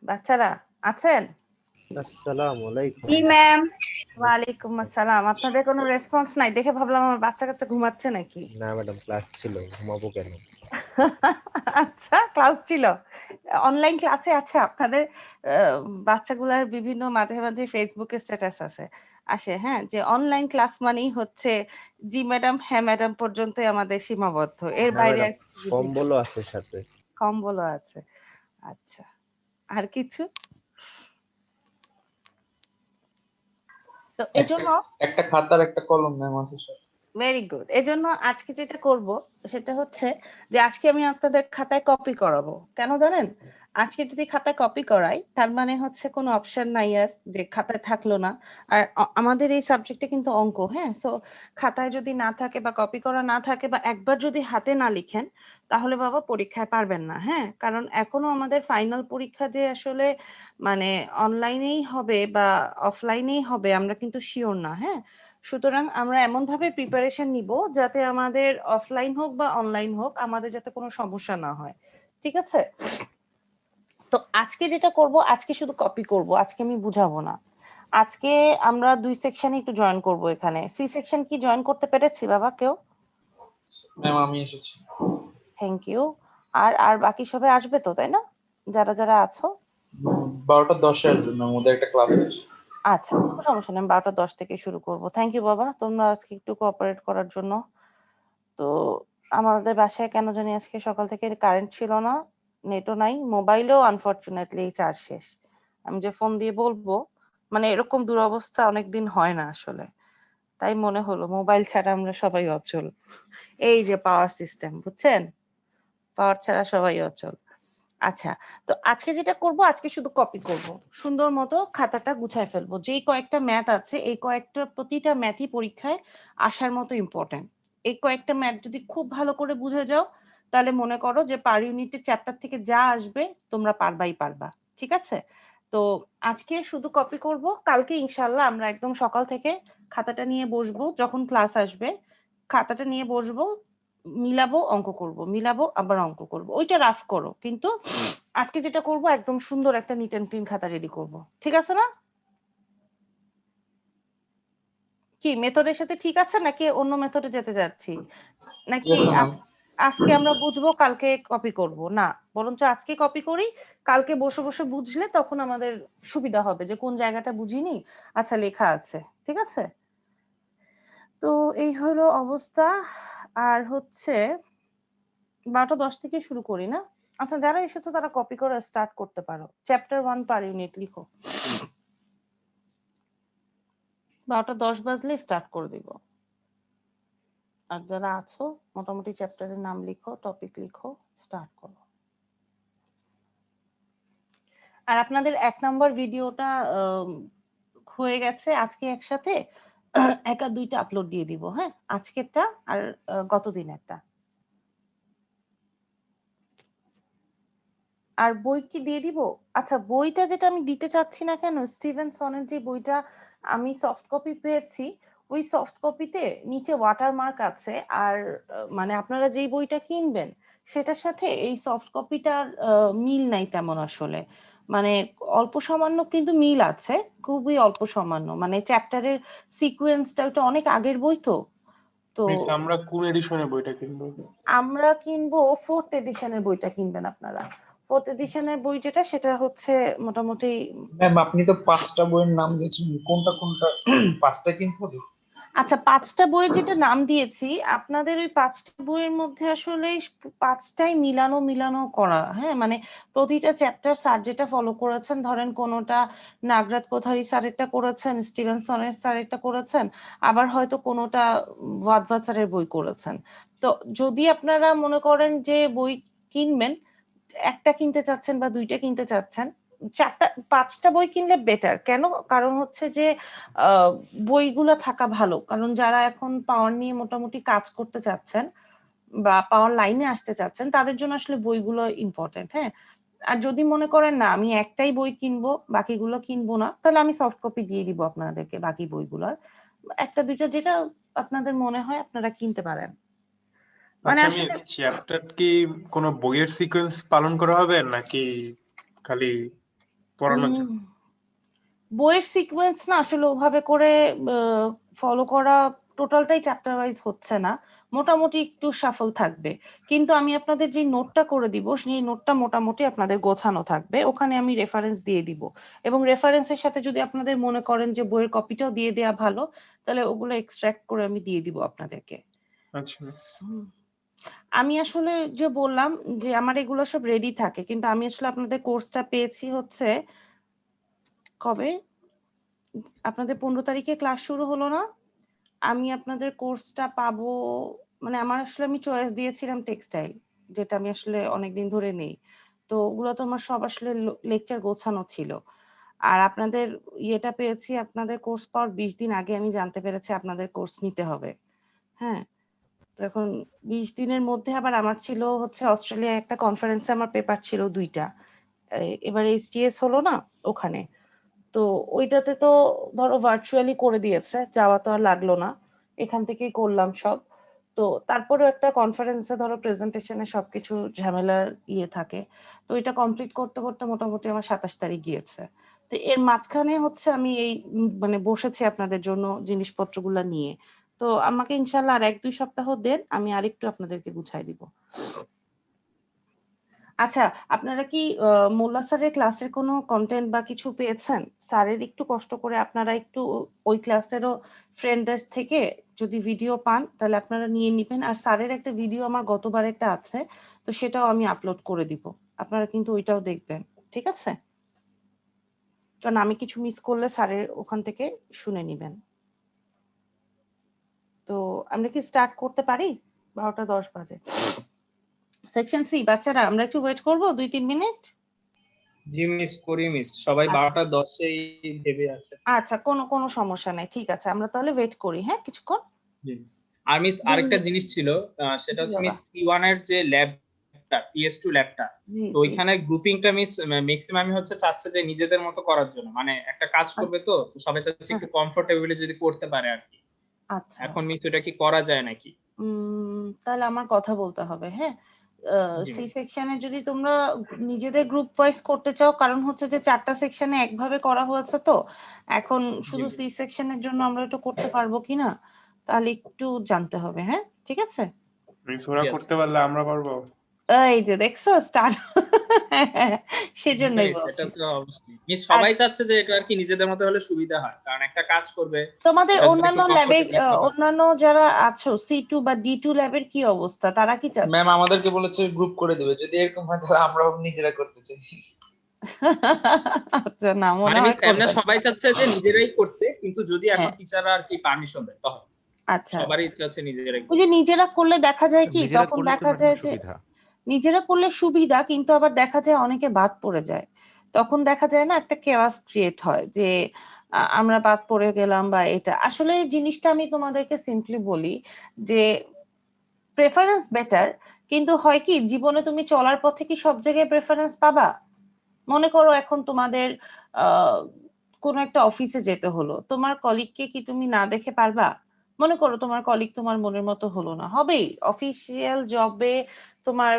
বাচ্চারা আছেন? আসসালামু আলাইকুম। জি ম্যাম। ওয়ালাইকুম আসসালাম। আপনাদের কোনো রেসপন্স নাই দেখে ভাবলাম আমার বাচ্চা কাচ্চা ঘুমাচ্ছে নাকি। না ম্যাডাম, ক্লাস ছিল, ঘুমাবো কেন? আচ্ছা, ক্লাস ছিল। অনলাইন ক্লাসে আছে আপনাদের বাচ্চাগুলার বিভিন্ন মাঝে মাঝে ফেসবুকে স্ট্যাটাস আসে, হ্যাঁ, যে অনলাইন ক্লাস মানেই হচ্ছে জি ম্যাডাম হ্যাঁ ম্যাডাম পর্যন্তই আমাদের সীমাবদ্ধ, এর না বাইরে ম্যাডাম, আর কিছু বুঝি না। কম্বলও আছে সাথে। কম্বলও আছে। আচ্ছা, আর কিছু? তো এজন্য একটা খাতার একটা কলম ম্যাম আছে স্যার। Very good. এজন্য আজকে যেটা করব সেটা হচ্ছে যে আজকে আমি আপনাদের খাতায় কপি করাবো। কেন জানেন? আজকে যদি খাতায় কপি করাই তার মানে হচ্ছে কোনো অপশন নাই আর যে খাতায় থাকলো না। আর আমাদের এই সাবজেক্টে কিন্তু অঙ্ক, হ্যাঁ? সো খাতায় যদি না থাকে বা কপি করা না থাকে বা একবার যদি হাতে না লিখেন তাহলে বাবা পরীক্ষায় পারবেন না, হ্যাঁ? কারণ এখনো আমাদের ফাইনাল পরীক্ষা যে আসলে মানে অনলাইনেই হবে বা অফলাইনেই হবে আমরা কিন্তু শিওর না, হ্যাঁ? সুতরাং আমরা এমন ভাবে প্রিপারেশন নিব যাতে আমাদের অফলাইন হোক বা অনলাইন হোক আমাদের যাতে কোনো সমস্যা না হয়, ঠিক আছে? তো আজকে যেটা করব, আজকে শুধু কপি করব, আজকে আমি বুঝাবো না। আজকে আমরা দুই সেকশনে একটু জয়েন করব। এখানে সি সেকশন কি জয়েন করতে পেরেছি বাবা কেউ? ম্যাম আমি এসেছি। Thank you. আর বাকি সবাই আসবে তো, তাই না? যারা যারা আছো 12:10 এর জন্য ওদের একটা ক্লাস আছে। আচ্ছা, কোনো সমস্যা নেই, 12:10 থেকে শুরু করব। থ্যাংক ইউ বাবা, তোমরা আজকে একটু কোঅপারেট করার জন্য। তো আমাদের বাসায় কেন জানি আজকে সকাল থেকে কারেন্ট ছিল না, নেটও নাই, মোবাইলেও আনফরচুনেটলি চার্জ শেষ। আমি যে ফোন দিয়ে বলবো, মানে এরকম দুরবস্থা অনেকদিন হয় না আসলে, তাই মনে হলো মোবাইল ছাড়া আমরা সবাই অচল। এই যে পাওয়ার সিস্টেম, বুঝছেন, পাওয়ার ছাড়া সবাই অচল। আচ্ছা, তো আজকে যেটা করব, আজকে শুধু কপি করব, সুন্দর মতো খাতাটা গুছায় ফেলবো। যেই কয়েকটা ম্যাথ আছে এই কয়েকটা প্রতিটা ম্যাথই পরীক্ষায় আসার মতো ইম্পর্টেন্ট। এই কয়েকটা ম্যাথ যদি খুব ভালো করে বুঝে যাও তাহলে মনে করো যে পার ইউনিটের চ্যাপ্টার থেকে যা আসবে তোমরা পারবাই পারবা, ঠিক আছে? তো আজকে শুধু কপি করব, কালকে ইনশাআল্লাহ আমরা একদম সকাল থেকে খাতাটা নিয়ে বসবো, যখন ক্লাস আসবে খাতাটা নিয়ে বসবো, মিলাবো অঙ্ক করব, মিলাবো আবার অঙ্ক করব, ওইটা রাফ করো। কিন্তু আজকে যেটা করব একদম সুন্দর একটা নিট এন্ড ক্লিন খাতা রেডি করব, ঠিক আছে না? কি মেথডের সাথে ঠিক আছে নাকি অন্য মেথডে যেতে যাচ্ছি? নাকি Yes, ma'am. আজকে আমরা বুঝবো কালকে কপি করব? না, বরঞ্চ আজকে কপি করি, কালকে বসে বসে বুঝলে তখন আমাদের সুবিধা হবে যে কোন জায়গাটা বুঝিনি, আচ্ছা লেখা আছে, ঠিক আছে? তো এই হলো অবস্থা। আর হচ্ছে 12:10 থেকে শুরু করি না? আচ্ছা, যারা এসেছো তারা কপি করে স্টার্ট করতে পারো। চ্যাপ্টার 1 পার ইউনিট লিখো। 12:10 বাজলে স্টার্ট করে দিব। আর যারা আছো মোটামুটি চ্যাপ্টারের নাম লিখো, টপিক লিখো, স্টার্ট করো। আর আপনাদের 1 নাম্বার ভিডিওটা হয়ে গেছে আজকে একসাথে, এক আর দুইটা আপলোড দিয়ে দিব, হ্যাঁ? আজকেরটা আর গতদিনেরটা। আর বই কি দিয়ে দিব? আচ্ছা, বইটা যেটা আমি দিতে চাচ্ছি না কেন, স্টিভেনসনের যে বইটা আমি সফট কপি পেয়েছি, ওই সফট কপিতে নিচে ওয়াটারমার্ক আছে। আর মানে আপনারা যেই বইটা কিনবেন সেটার সাথে এই সফট কপিটার মিল নাই তেমন আসলে। মানে অল্প সামান্য কিন্তু মিল আছে, খুবই অল্প সামান্য। মানে চ্যাপ্টারের সিকোয়েন্সটা ওটা অনেক আগের বই তো। তো মিস আমরা কোন এডিশনের বইটা কিনবো? আমরা কিনবো 4th এডিশনের বইটা কিনবেন আপনারা। 4th এডিশনের বই যেটা সেটা হচ্ছে মোটামুটি। ম্যাম আপনি তো 5টা বইয়ের নাম দিয়েছেন, কোনটা কোনটা 5টা কিনতে হবে? আচ্ছা, 5টা বইয়ের যেটা নাম দিয়েছি আপনাদের, ওই 5টা বইয়ের মধ্যে আসলে 5টাই মিলানো করা, হ্যাঁ? মানে প্রতিটা চ্যাপ্টার স্যার যেটা ফলো করেছেন, ধরেন কোনোটা নাগরাত কোথারি স্যারেরটা করেছেন, স্টিভেনসনের স্যারেরটা করেছেন, আবার হয়তো কোনোটা ওয়াদভাত স্যারের বই করেছেন। তো যদি আপনারা মনে করেন যে বই কিনবেন, একটা কিনতে চাচ্ছেন বা দুইটা কিনতে চাচ্ছেন, 5টা বই কিনলে বেটার। কেন? কারণ হচ্ছে যে বইগুলো থাকা ভালো, কারণ যারা এখন পাওয়ার নিয়ে মোটামুটি কাজ করতে চাচ্ছেন বা পাওয়ার লাইনে আসতে চাচ্ছেন তাদের জন্য আসলে বইগুলো ইম্পর্টেন্ট, হ্যাঁ? আর যদি মনে করেন না আমি একটাই বই কিনবো বাকিগুলো কিনবো না, তাহলে আমি সফট কপি দিয়ে দিব আপনাদেরকে বাকি বইগুলোর। একটা দুইটা যেটা আপনাদের মনে হয় আপনারা কিনতে পারেন। মানে আচ্ছা আসলে মিস, চ্যাপ্টার কি কোনো বইয়ের সিকোয়েন্স পালন করা হবে নাকি খালি পড়ানোর জন্য? বইয়ের সিকোয়েন্স না আসলে ওভাবে করে ফলো করা টোটালটাই চ্যাপ্টার ওয়াইজ হচ্ছে না, মোটামুটি একটু শাফল থাকবে। কিন্তু আমি আপনাদের যে নোটটা করে দিব সেই নোটটা মোটামুটি আপনাদের গোছানো থাকবে, ওখানে আমি রেফারেন্স দিয়ে দিব, এবং রেফারেন্সের সাথে যদি আপনাদের মনে করেন যে বইয়ের কপিটাও দিয়ে দেওয়া ভালো, তাহলে ওগুলো এক্সট্রাক্ট করে আমি দিয়ে দিব আপনাদেরকে। আচ্ছা আমি আসলে যে বললাম যে আমার এগুলো সব রেডি থাকে, কিন্তু আমি আসলে আপনাদের কোর্সটা পেয়েছি হচ্ছে কবে, আপনাদের 15 তারিখে ক্লাস শুরু হলো না, আমি আপনাদের কোর্সটা পাবো, মানে আমার আসলে আমি চয়েস দিয়েছিলাম টেক্সটাইল, যেটা আমি আসলে অনেকদিন ধরে নেই, তো ওগুলো তো আমার সব আসলে লেকচার গোছানো ছিল। আর আপনাদের ইয়েটা পেয়েছি, আপনাদের কোর্স পাওয়ার 20 দিন আগে আমি জানতে পেরেছি আপনাদের কোর্স নিতে হবে। হ্যাঁ, তো এখন 20 দিনের মধ্যে আবার আমার ছিল হচ্ছে অস্ট্রেলিয়া একটা কনফারেন্সে আমার পেপার ছিল 2টা, এবার STS হলো না ওখানে, তো ওইটাতে তো ধরো ভার্চুয়ালি করে দিয়েছে, যাওয়া তো আর লাগলো না, এখান থেকেই করলাম সব। তো তারপরেও একটা কনফারেন্সে ধরো প্রেজেন্টেশনে সবকিছু ঝামেলার ইয়ে থাকে, তো এটা কমপ্লিট করতে করতে মোটামুটি আমার 27 তারিখ গিয়েছে। তো এর মাঝখানে হচ্ছে আমি এই মানে বসেছি আপনাদের জন্য জিনিসপত্রগুলা নিয়ে, তো আমাকে ইনশাল্লাহ আর 1-2 সপ্তাহ দেন, আমি আরেকটু আপনাদেরকে বুঝাই দিব। আচ্ছা, আপনারা কি মোল্লা স্যারের ক্লাসের কোনো কন্টেন্ট বা কিছু পেয়েছেন? স্যারের একটু কষ্ট করে আপনারা একটু ওই ক্লাসেরও ফ্রেন্ডদের থেকে যদি ভিডিও পান তাহলে আপনারা নিয়ে নিবেন, আর স্যারের একটা ভিডিও আমার গতবারেরটা আছে, তো সেটাও আমি আপলোড করে দিব, আপনারা কিন্তু ওইটাও দেখবেন, ঠিক আছে? কারণ আমি কিছু মিস করলে স্যারের ওখান থেকে শুনে নিবেন। তো আমরা কি স্টার্ট করতে পারি? 12টা 10 বাজে। সেকশন সি বাচ্চারা আমরা একটু ওয়েট করব 2-3 মিনিট। জি মিস করি মিস, সবাই আচ্ছা 12টা 10-এই ভেবে আছে। আচ্ছা, কোনো সমস্যা নাই, ঠিক আছে, আমরা তাহলে ওয়েট করি, হ্যাঁ কিছুক্ষণ। জি miss। আর মিস 2 আরেকটা মিনিট। জিনিস ছিল, সেটা জি হচ্ছে বাবা। মিস C1 এর যে ল্যাবটা, PS2 ল্যাবটা, জি তো জি। ওইখানে গ্রুপিংটা মিস ম্যাক্সিমামই হচ্ছে চাচ্ছে যে নিজেদের মতো করার জন্য, মানে একটা কাজ করবে আচ্ছা। তো সবাই চাচ্ছে একটু কমফোর্টেবলি যদি করতে পারে আর কি। আচ্ছা। এখন মিস ওটা কি করা যায় নাকি? তাহলে আমার কথা বলতে হবে, হ্যাঁ। জি সি মিস। সেকশনে যদি তোমরা নিজেদের গ্রুপ ওয়াইজ করতে চাও, কারণ হচ্ছে যে 4টা সেকশনে একভাবে করা হয়েছে, তো এখন জি শুধু মিস। সি সেকশনের জন্য আমরা এটা করতে পারবো কিনা তাহলে একটু জানতে হবে, হ্যাঁ ঠিক আছে। মিস ওরা জি আচ্ছা। করতে পারলে আমরা পারবো? এই যে দেখছো স্টার্ট, সেজন্যই মিস এটা বলছি। তো অবশ্যই মিস, সবাই আচ্ছা, চাচ্ছে যে এটা আর কি নিজেদের মতো হলে সুবিধা হয়, কারণ একটা কাজ করবে তোমাদের এটা যদি অন্যান্য একটু ল্যাবের কমফোর্টেবলি করা হয়। অন্যান্য যারা আছো C2 বা D2 ল্যাবের কি অবস্থা, তারা কি ম্যাম চাচ্ছে? আমাদেরকে বলেছে গ্রুপ করে দেবে, যদি এরকম হয় তাহলে আমরাও নিজেরা করতে চাই। আচ্ছা, না মনে মানে হয় মিস এমনি করবেন। সবাই চাচ্ছে যে নিজেরাই করতে, কিন্তু যদি এখন হ্যাঁ, টিচাররা আর কি পারমিশন দেয় তখন আচ্ছা সবারই আচ্ছা। ইচ্ছা হচ্ছে নিজেরাই ওই যে করতে। নিজেরা করলে দেখা যায় কি, নিজেরা তখন করলে তো দেখা ম্যাডাম যায় যে সুবিধা। নিজেরা করলে সুবিধা, কিন্তু আবার দেখা যায় অনেকে বাদ পড়ে যায়, তখন দেখা যায় না একটা কেওয়াস ক্রিয়েট হয় যে আমরা বাদ পড়ে গেলাম, বা এটা আসলে জিনিসটা আমি তোমাদেরকে সিম্পলি বলি যে প্রেফারেন্স বেটার, কিন্তু হয় কি জীবনে তুমি চলার পথে কি সব জায়গায় প্রেফারেন্স পাবা? মনে করো এখন তোমাদের আহ কোন একটা অফিসে যেতে হলো, তোমার কলিগকে কি তুমি না দেখে পারবা? মনে করো তোমার কলিগ তোমার মনের মতো হলো না, হবেই, অফিসিয়াল জবে তোমার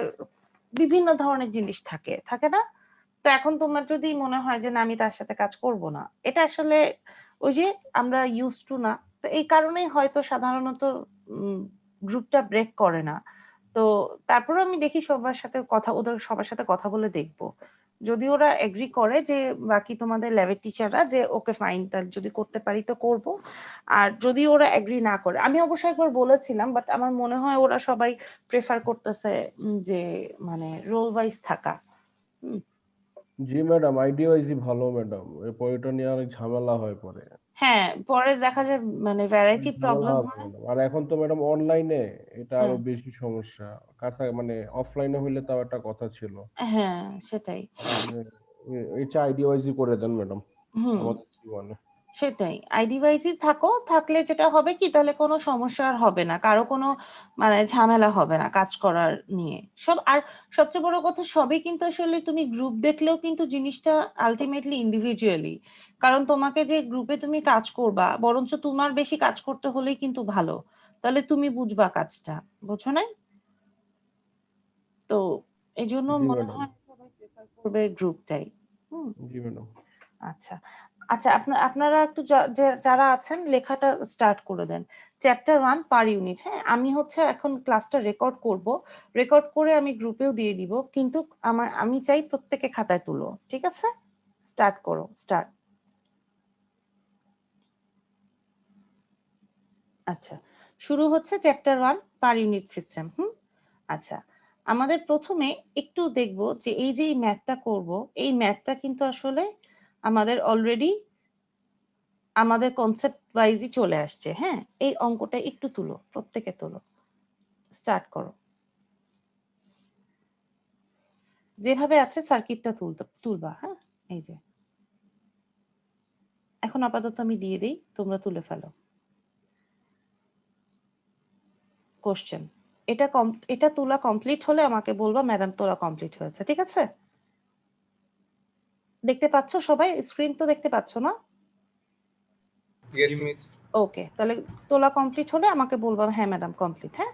বিভিন্ন ধরনের জিনিস থাকে, থাকে না? তো এখন তোমার যদি মনে হয় যে না আমি তার সাথে কাজ করব না, এটা আসলে ওই যে আমরা ইউজ টু না, তো এই কারণেই হয়তো সাধারণত গ্রুপটা ব্রেক করে না। তো তারপরে আমি দেখি সবার সাথে কথা, ওদের সবার সাথে কথা বলে দেখবো, যদি ওরা এগ্রি করে যে বাকি তোমাদের ল্যাবের টিচাররা যে ওকে ফাইন, তার যদি করতে পারি তো করব, আর যদি ওরা এগ্রি না করে, আমি অবশ্য একবার বলেছিলাম, বাট আমার মনে হয় ওরা সবাই প্রেফার করতেছে যে মানে রোল ওয়াইজ থাকা। হুম, জি ম্যাডাম, আইডিওয়াইজই ভালো ম্যাডাম, এরপর এটা নিয়ে অনেক ঝামেলা হয় পরে। হ্যাঁ, পরে দেখা যায় মানে ভ্যারাইটি ঝামেলা প্রবলেম হবে হয়। ম্যাডাম, আর এখন তো ম্যাডাম অনলাইনে এটা আরো হ্যাঁ বেশি সমস্যা। কাঁচা মানে অফলাইনে হইলে তাও একটা কথা ছিল। হ্যাঁ, সেটাই। এটা আইডিওয়াইজই করে দেন ম্যাডাম হুম, আমাদের জীবনে। সেটাই, আইডি ওয়াইজই থাকো, থাকলে যেটা হবে কি তাহলে কোনো সমস্যা আর হবে না, কারো কোনো মানে ঝামেলা হবে না কাজ করার নিয়ে সব। আর সবচেয়ে বড় কথা, সবই কিন্তু আসলে তুমি গ্রুপ দেখলেও কিন্তু জিনিসটা আলটিমেটলি ইন্ডিভিজুয়ালি, কারণ তোমাকে যে গ্রুপে তুমি কাজ করবা বরঞ্চ তোমার বেশি কাজ করতে হলেই কিন্তু ভালো, তাহলে তুমি বুঝবা কাজটা, বুঝছো না? তো এই জন্য জি মনে ম্যাডাম। হয় সবাই প্রেফার করবে গ্রুপটাই। হুম, জি ম্যাডাম। আচ্ছা আচ্ছা, আপনারা একটু যারা আছেন লেখাটা স্টার্ট করে দেন। Chapter 1 per unit. হ্যাঁ, আমি হচ্ছে এখন ক্লাসটা রেকর্ড করব, রেকর্ড করে আমি গ্রুপেও দিয়ে দিব, কিন্তু আমি চাই প্রত্যেকে খাতায় তুলো, ঠিক আছে? স্টার্ট করো, স্টার্ট। আচ্ছা, শুরু হচ্ছে চ্যাপ্টার 1 পার ইউনিট সিস্টেম। আচ্ছা, আমাদের প্রথমে একটু দেখব যে এই যে ম্যাথটা করব, এই ম্যাথটা কিন্তু আসলে আমাদের অলরেডি আমাদের কনসেপ্ট ওয়াইজই চলে আসছে। হ্যাঁ, এই অঙ্কটা একটু তুলো, প্রত্যেকে তুলো, স্টার্ট করো। যেভাবে আছে সার্কিটটা তুলবা। হ্যাঁ, এই যে এখন আপাতত আমি দিয়ে দিই, তোমরা তুলে ফেলো। কোশ্চেন এটা তোলা কমপ্লিট হলে আমাকে বলবা ম্যাডাম তোলা কমপ্লিট হয়েছে, ঠিক আছে? দেখতে পাচ্ছ সবাই? স্ক্রিন তো দেখতে পাচ্ছ না? Yes miss. ওকে, তাহলে তোলা কমপ্লিট হলে আমাকে বলবা হ্যাঁ ম্যাডাম কমপ্লিট। হ্যাঁ,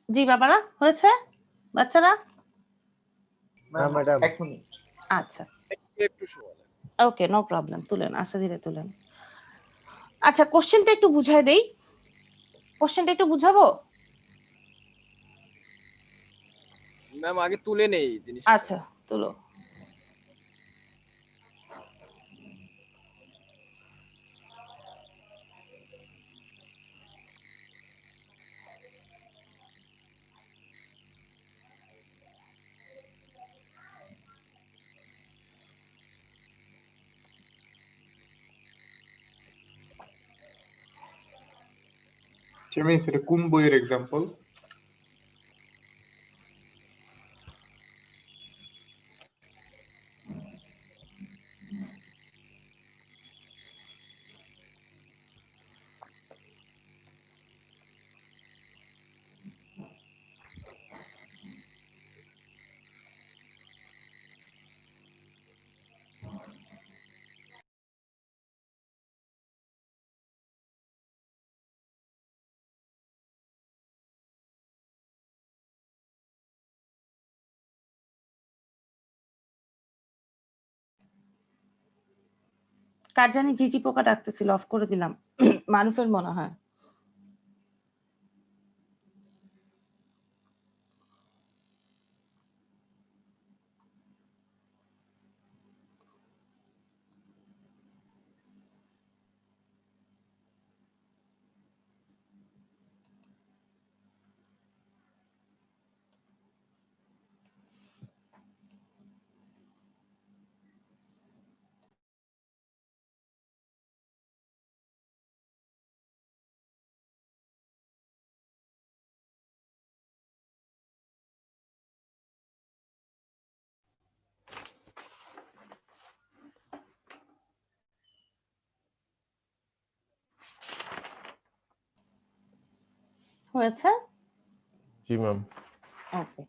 জি বাবারা, হয়েছে বাচ্চারা? না ম্যাডাম। 1 মিনিট। আচ্ছা, ওকে, নো প্রবলেম, তুলেন, আস্তে ধীরে তুলেন। আচ্ছা, কোশ্চেনটা একটু বুঝাই দেই, কোশ্চেনটা একটু বুঝাবো। ম্যাম আগে তুলে নেই জিনিসটা। আচ্ছা, তুলো। মিস এটা কোন বইয়ের এক্সাম্পল? কার জানি ঝিঝি পোকা ডাকতেছিল, অফ করে দিলাম। মারুফের মনে হয়। হয়েছে? জি ম্যাম। ওকে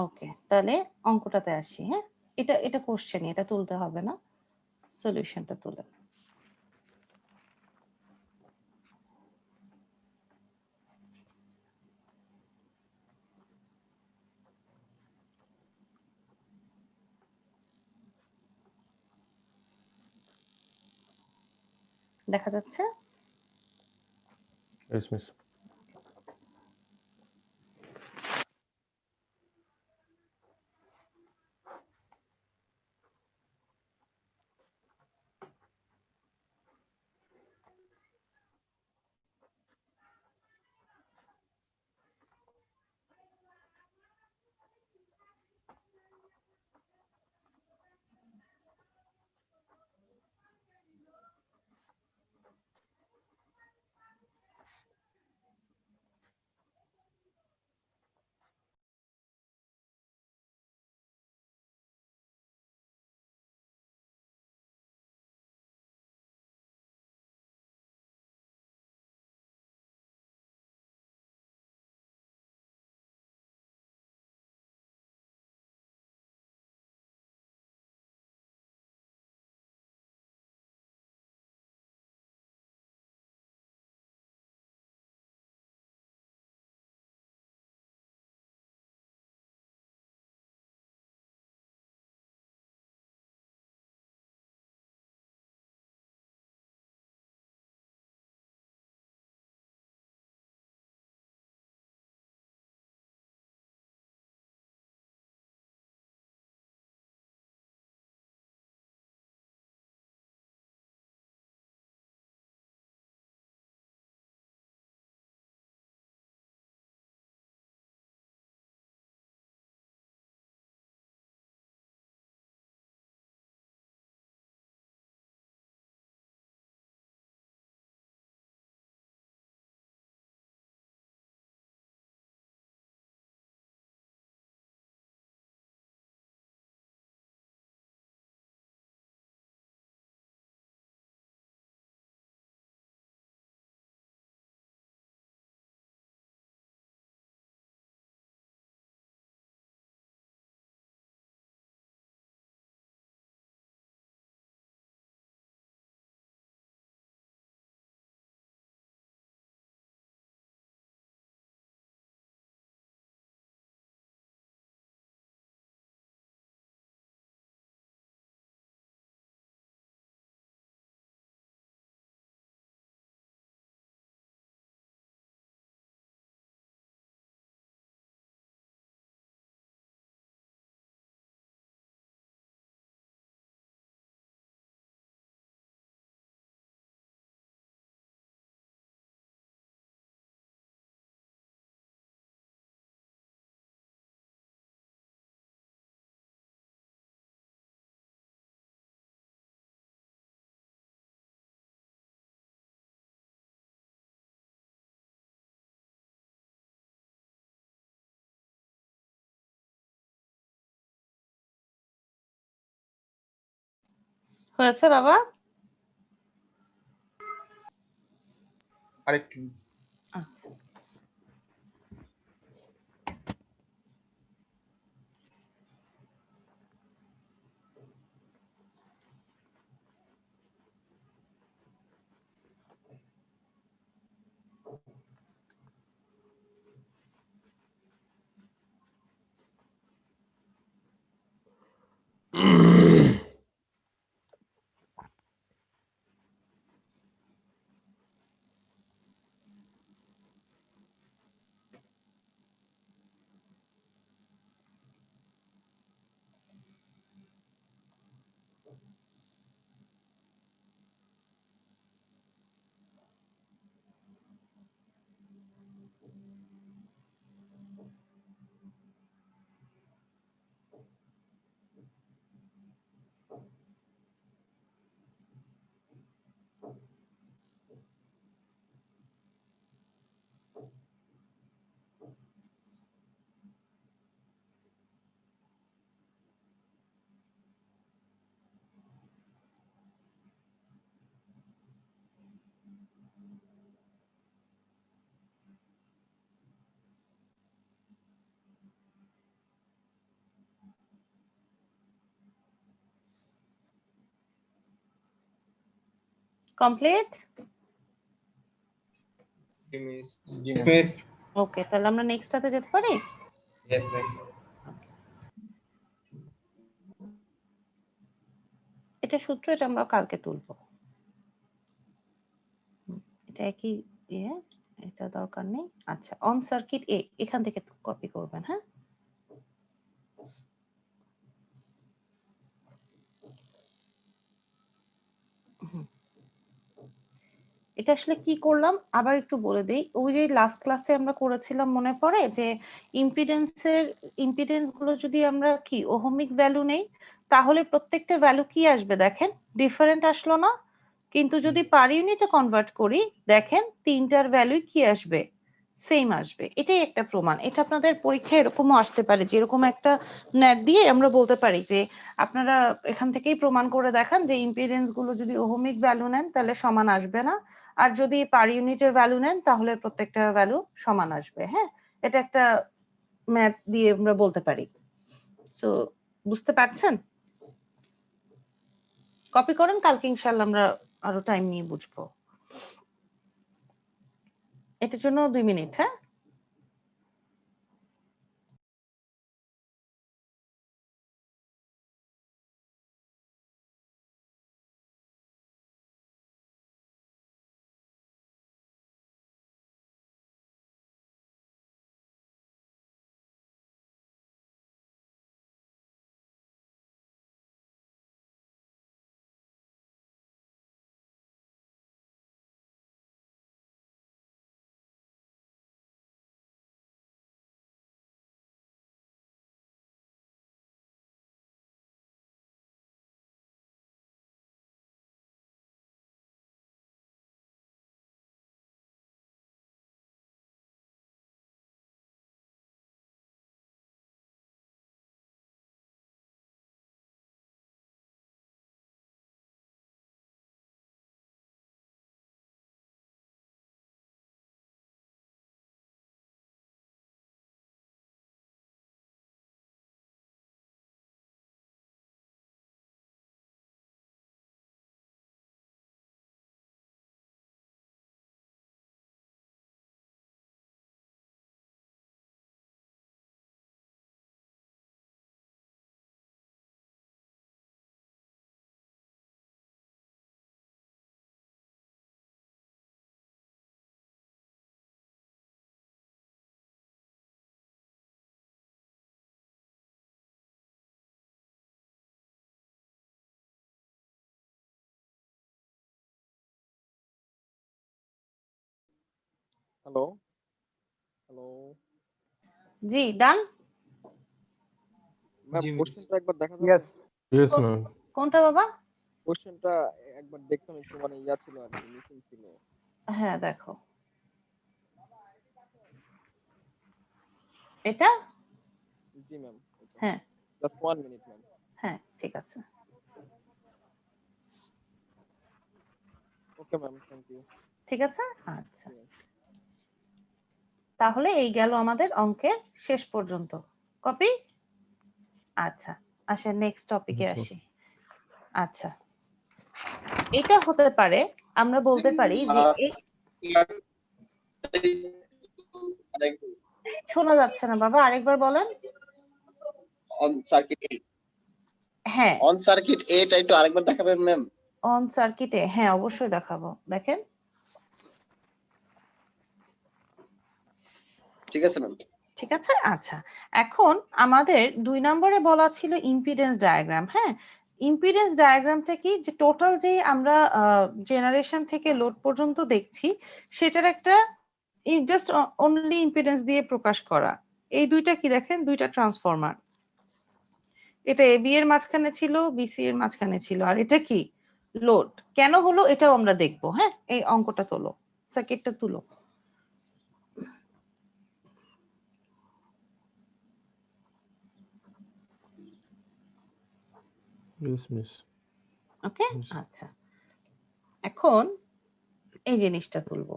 ওকে, তাহলে অঙ্কটাতে আসি। হ্যাঁ, এটা কোশ্চেন, এটা তুলতে হবে না, সলিউশনটা তুলে। দেখা যাচ্ছে? Yes miss. হয়েছে বাবা? আরেকটু আচ্ছা। কমপ্লিট? মিস জি ম্যাম। মিস ওকে, তাহলে আমরা নেক্সটটাতে যেতে পারি? ইয়েস মিস এটা সূত্র, এটা আমরা কালকে তুলবো। এটা একই ইয়ে, এটা দরকার নেই। আচ্ছা, অন সার্কিট এ এখান থেকে কপি করবেন। হ্যাঁ, হুম। এটা আসলে কি করলাম আবার একটু বলে দেই। ওই যে লাস্ট ক্লাসে আমরা করেছিলাম মনে পড়ে যে ইম্পিডেন্স গুলো যদি আমরা কি ওহমিক ভ্যালু নেই, তাহলে প্রত্যেকটা ভ্যালু কি আসবে দেখেন, ডিফারেন্ট আসলো না? কিন্তু যদি পার ইউনিটে কনভার্ট করি, দেখেন তিনটার ভ্যালুই কি আসবে, সেম আসবে। এটাই একটা প্রমাণ। এটা আপনাদের পরীক্ষায় এরকমও আসতে পারে, যে এরকম একটা ন্যাট দিয়ে আমরা বলতে পারি যে আপনারা এখান থেকেই প্রমাণ করে দেখান যে ইম্পিডেন্স গুলো যদি ওহমিক ভ্যালু নেন তাহলে সমান আসবে না, আর যদি পার ইউনিটের ভ্যালু নেন তাহলে প্রত্যেকটা ভ্যালু সমান আসবে। হ্যাঁ, এটা একটা ম্যাথ দিয়ে আমরা বলতে পারি। সো বুঝতে পারছেন? কপি করেন, কালকে ইনশাআল্লাহ আমরা আরো টাইম নিয়ে বুঝবো। এটার জন্য 2 মিনিট। হ্যাঁ, হ্যালো হ্যালো জি ডান। ম্যাম, জি মিস। কোশ্চেনটা একবার দেখা যাবে? Yes yes ma'am. কোনটা বাবা? কোশ্চেনটা একবার দেখতাম, একটু মানে ইয়া ছিল আর কি, মিসিং ছিল। হ্যাঁ দেখো, এটা। জি ম্যাম, হ্যাঁ জাস্ট 1 মিনিট ম্যাম। হ্যাঁ, ঠিক আছে। Okay ma'am, thank you. ঠিক আছে? আচ্ছা, তাহলে এই গেল আমাদের অঙ্কের শেষ পর্যন্ত। কপি? আচ্ছা, আসেন নেক্সট টপিকে আচ্ছা। আসি। আচ্ছা, এটা হতে পারে, আমরা বলতে পারি যে শোনা যাচ্ছে না বাবা, আরেকবার বলেন। অন সার্কিট এ হ্যাঁ, অন সার্কিট এটা একটু আরেকবার দেখাবেন ম্যাম। অন সার্কিটে, হ্যাঁ অবশ্যই দেখাবো। দেখেন, ঠিক আছে ম্যাম। ঠিক আছে? আচ্ছা, এখন আমাদের 2 নম্বরে বলা ছিল ইম্পিডেন্স ডায়াগ্রাম। হ্যাঁ, ইম্পিডেন্স ডায়াগ্রামটা কি, যে টোটাল যে আমরা জেনারেশন থেকে লোড পর্যন্ত দেখছি সেটার একটা জাস্ট অনলি ইম্পিডেন্স দিয়ে প্রকাশ করা। এই দুইটা কি দেখেন, দুইটা ট্রান্সফরমার। এটা এবি এর মাঝখানে ছিল, বিসি এর মাঝখানে ছিল, আর এটা কি লোড। কেন হলো এটাও আমরা দেখবো। হ্যাঁ, এই অঙ্কটা তোলো, সার্কিটটা তুলো। Yes, miss. ওকে, Yes. আচ্ছা, এখন এই জিনিসটা তুলবো।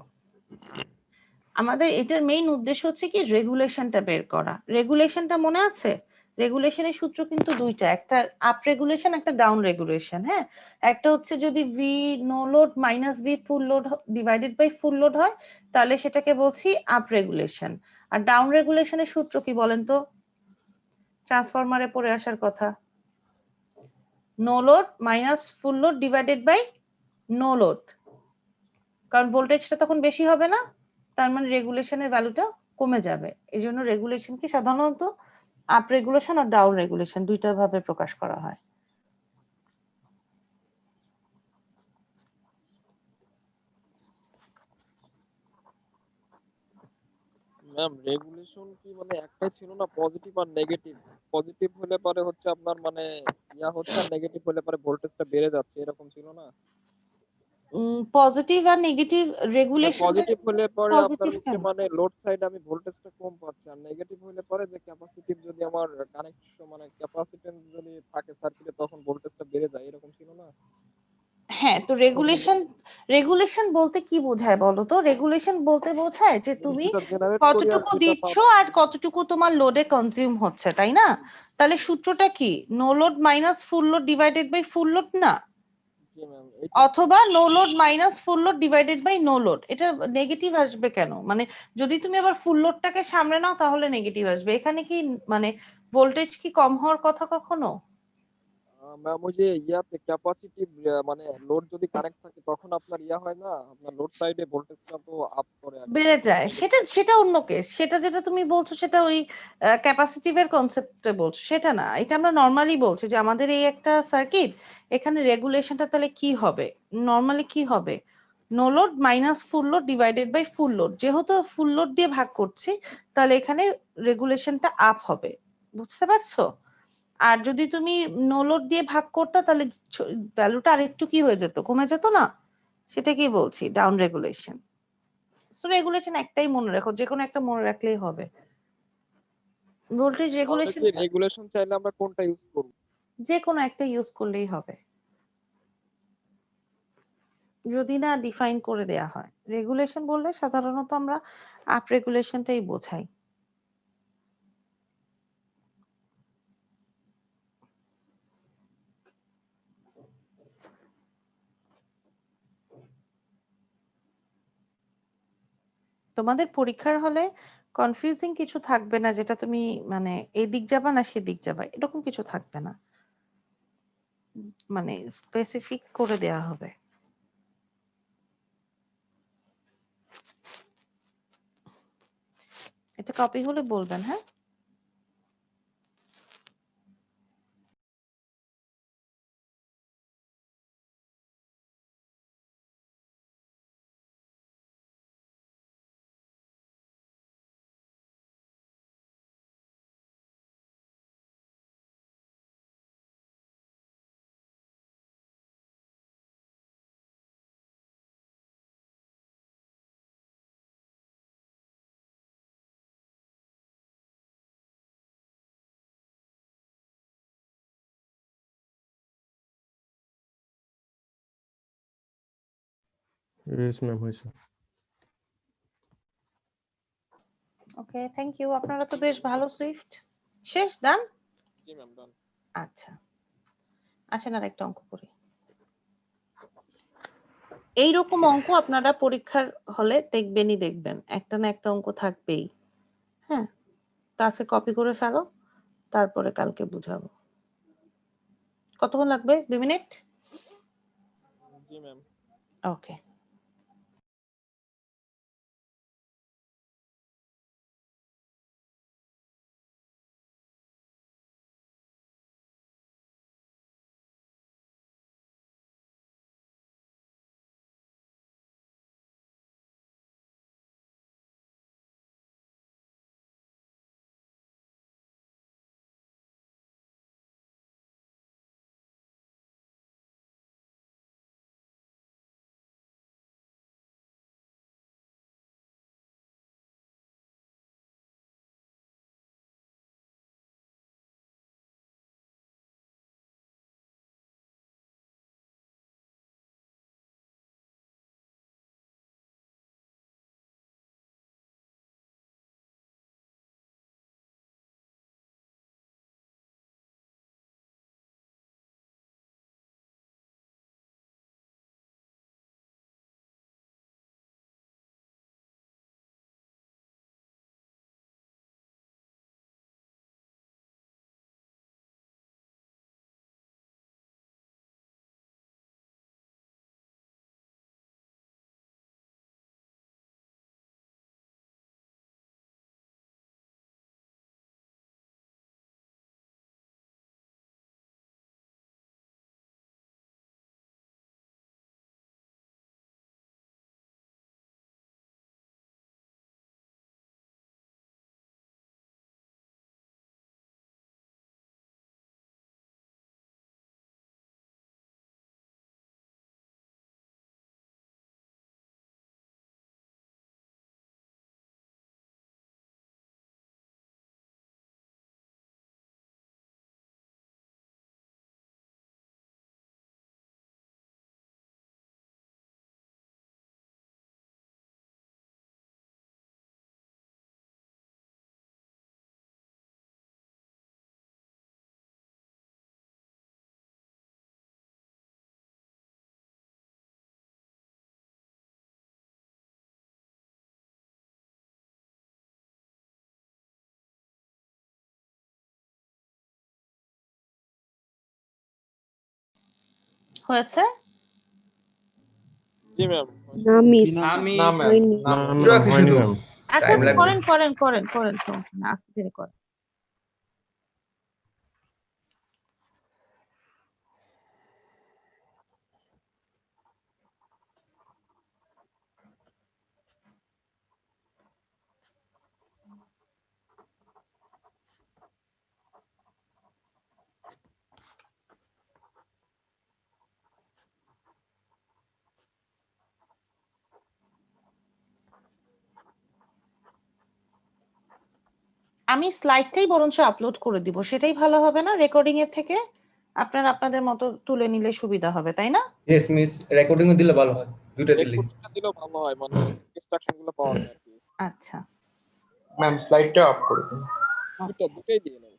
আমাদের এটার মেইন উদ্দেশ্য হচ্ছে কি, রেগুলেশনটা বের করা। রেগুলেশনটা মনে আছে? রেগুলেশনের সূত্র কিন্তু দুইটা, একটা আপ রেগুলেশন, একটা ডাউন রেগুলেশন। হ্যাঁ, একটা হচ্ছে যদি V no load minus V full load divided by full load হয় তাহলে সেটাকে বলছি আপ রেগুলেশন। আর ডাউন রেগুলেশনের সূত্র কি বলেন তো? ট্রান্সফরমারে পড়ে আসার কথা, no load minus full load divided by no load, কারণ ভোল্টেজটা তখন বেশি হবে না, তার মানে রেগুলেশনের ভ্যালুটা কমে যাবে। এই জন্য রেগুলেশন কি সাধারণত আপ রেগুলেশন আর ডাউন রেগুলেশন দুইটা ভাবে প্রকাশ করা হয়। ম্যাম রেগুলেশন কি মানে একটাই ছিল না, পজিটিভ আর নেগেটিভ? পজিটিভ হলে পরে হচ্ছে আপনার মানে ইয়া হচ্ছে, আর নেগেটিভ হলে পরে ভোল্টেজটা বেড়ে যাচ্ছে, এরকম ছিল না? পজিটিভ আর নেগেটিভ রেগুলেশন, পজিটিভ হলে পরে আপনার পজিটিভ হচ্ছে কেন? মানে লোড সাইড আমি ভোল্টেজটা কম পাচ্ছি, আর নেগেটিভ হলে পরে যে ক্যাপাসিটিভ যদি আমার কানেকশন মানে ক্যাপাসিটেন্স যদি থাকে সার্কিটে তখন ভোল্টেজটা বেড়ে যায়, এরকম ছিল না? হ্যাঁ, তো রেগুলেশন বলতে কি বোঝায় বলো তো? রেগুলেশন বলতে বোঝায় যে তুমি যেটা জেনারেট করি আর কতটুকু যেটা দিচ্ছ পাবো। আর কতটুকু তোমার লোডে কনজিউম হচ্ছে, তাই না? তাহলে সূত্রটা কি, no load minus full load divided by full load না? জি ম্যাম, অথবা no load minus full load divided by no load. এটা নেগেটিভ আসবে কেন? মানে যদি তুমি আবার ফুল লোডটাকে সামনে নাও তাহলে নেগেটিভ আসবে। এখানে কি মানে ভোল্টেজ কি কম হওয়ার কথা কখনো? ম্যাম ওই যে ইয়াতে ক্যাপাসিটিভ মানে লোড যদি কানেক্ট থাকে তখন আপনার ইয়া হয় না, আপনার লোড সাইডে ভোল্টেজটা তো আপ করে আর কি। বেড়ে যায়, সেটা অন্য কেস। সেটা যেটা তুমি বলছো সেটা ওই ক্যাপাসিটিভের কনসেপ্টে বলছো, সেটা না। এটা আমরা নরমালি বলছি যে আমাদের এই একটা সার্কিট, এখানে রেগুলেশনটা তাহলে কি হবে, নরমালি কি হবে, no load minus full load divided by full load. যেহেতু ফুল লোড দিয়ে ভাগ করছি তাহলে এখানে রেগুলেশনটা আপ হবে, বুঝতে পারছো? আর যদি তুমি নো লোড দিয়ে ভাগ করতে তাহলে ভ্যালুটা আরেকটু কি হয়ে যেত, কমে যেত না? সেটা কি বলছি, ডাউন রেগুলেশন। সো রেগুলেশন একটাই মনে রাখো, যে কোনো একটা মনে রাখলেই হবে। ভোল্টেজ তাহলে রেগুলেশন কি রেগুলেশন চাইলে আমরা কোনটা ইউজ করব? যে কোনো একটা ইউজ করলেই হবে, যদি না ডিফাইন করে দেয়া হয়। রেগুলেশন বললে সাধারণত আমরা আপ রেগুলেশনটাই বোঝাই। তোমাদের পরীক্ষার হলে কনফিউজিং কিছু থাকবে না, যেটা তুমি মানে এদিক যাবা না সেদিক যাবা এরকম কিছু থাকবে না, মানে স্পেসিফিক করে দেয়া হবে। এটা কপি হলে বলবেন, হ্যাঁ। ইয়েস ম্যাম হয়েছে। ওকে, থ্যাংক ইউ। আপনারা তো বেশ ভালো সুইফট। শেষ ডান? জি ম্যাম ডান। আচ্ছা, আসেন আর একটা অঙ্ক করি। এইরকম অঙ্ক আপনারা পরীক্ষার হলে দেখবেন, একটা না একটা অঙ্ক থাকবেই। হ্যাঁ, তো আজকে কপি করে ফেলো, তারপরে কালকে বুঝাবো। কতক্ষণ লাগবে? 2 মিনিট? জি ম্যাম। ওকে। হয়েছে? জি ম্যাম। না মিস আমি না ম্যাম, হয়নি। না না ম্যাম। একটু ম্যাম আছে হয়নি শুধু, ম্যাম। আচ্ছা, টাইম লাগবে। করেন, সমস্যা না, আস্তে ধীরে করেন। আমি স্লাইডটাই বরঞ্চ আপলোড করে দিব, সেটাই ভালো হবে না? রেকর্ডিং এর থেকে আপনারা আপনাদের মতো তুলে নিলে সুবিধা হবে, তাই না? ইয়েস মিস, রেকর্ডিং এ দিলে ভালো হয়, দুটো দিলে। রেকর্ডিংটা দিলেও ভালো হয়, মানে ইনস্ট্রাকশন গুলো পাওয়া যায় আর কি। আচ্ছা, ম্যাম স্লাইডটা অফ করে দিন। দুটোই দিয়ে নেন।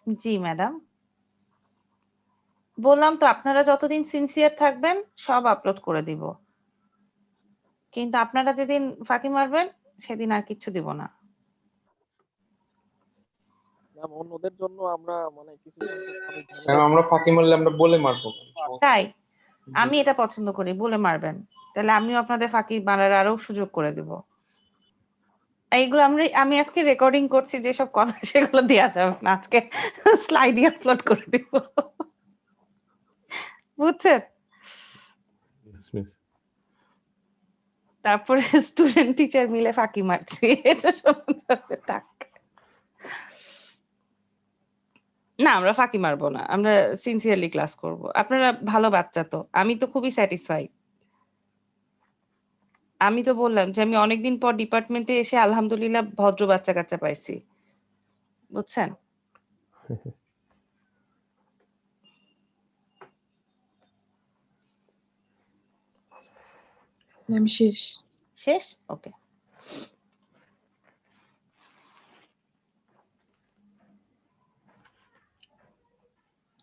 জি ম্যাডাম। বললাম তো, আপনারা যতদিন সিনসিয়ার থাকবেন সব আপলোড করে দিব, কিন্তু আপনারা যেদিন ফাঁকি মারবেন সেদিন আর কিচ্ছু দিব না। ম্যাম অন্যদের জন্য আমরা মানে কিছু সংখ্যক মানুষ ম্যাম আমরা ফাঁকি মারলে আমরা বলে মারবো। তাই আমি এটা পছন্দ করি, বলে মারবেন, তাহলে আমিও আপনাদের ফাঁকি মারার আরো সুযোগ করে দিব। এইগুলো আমি আজকে রেকর্ডিং করছি, যেসব কথা সেগুলো দেওয়া যাবে না, আজকে স্লাইডে আপলোড করে দিব, বুঝছেন? Yes miss. তারপরে স্টুডেন্ট টিচার মিলে ফাঁকি মারছি, এটা সম্বন্ধে থাক। না, আমরা ফাঁকি মারবো না, আমরা সিনসিয়ারলি ক্লাস করব। আপনারা ভালো বাচ্চা, তো আমি তো খুবই স্যাটিসফাই। আমি তো বললাম যে আমি অনেকদিন পর ডিপার্টমেন্টে এসে আলহামদুলিল্লাহ ভদ্র বাচ্চা কাচ্চা পাইছি, বুঝছেন? ম্যাম শেষ। শেষ? ওকে।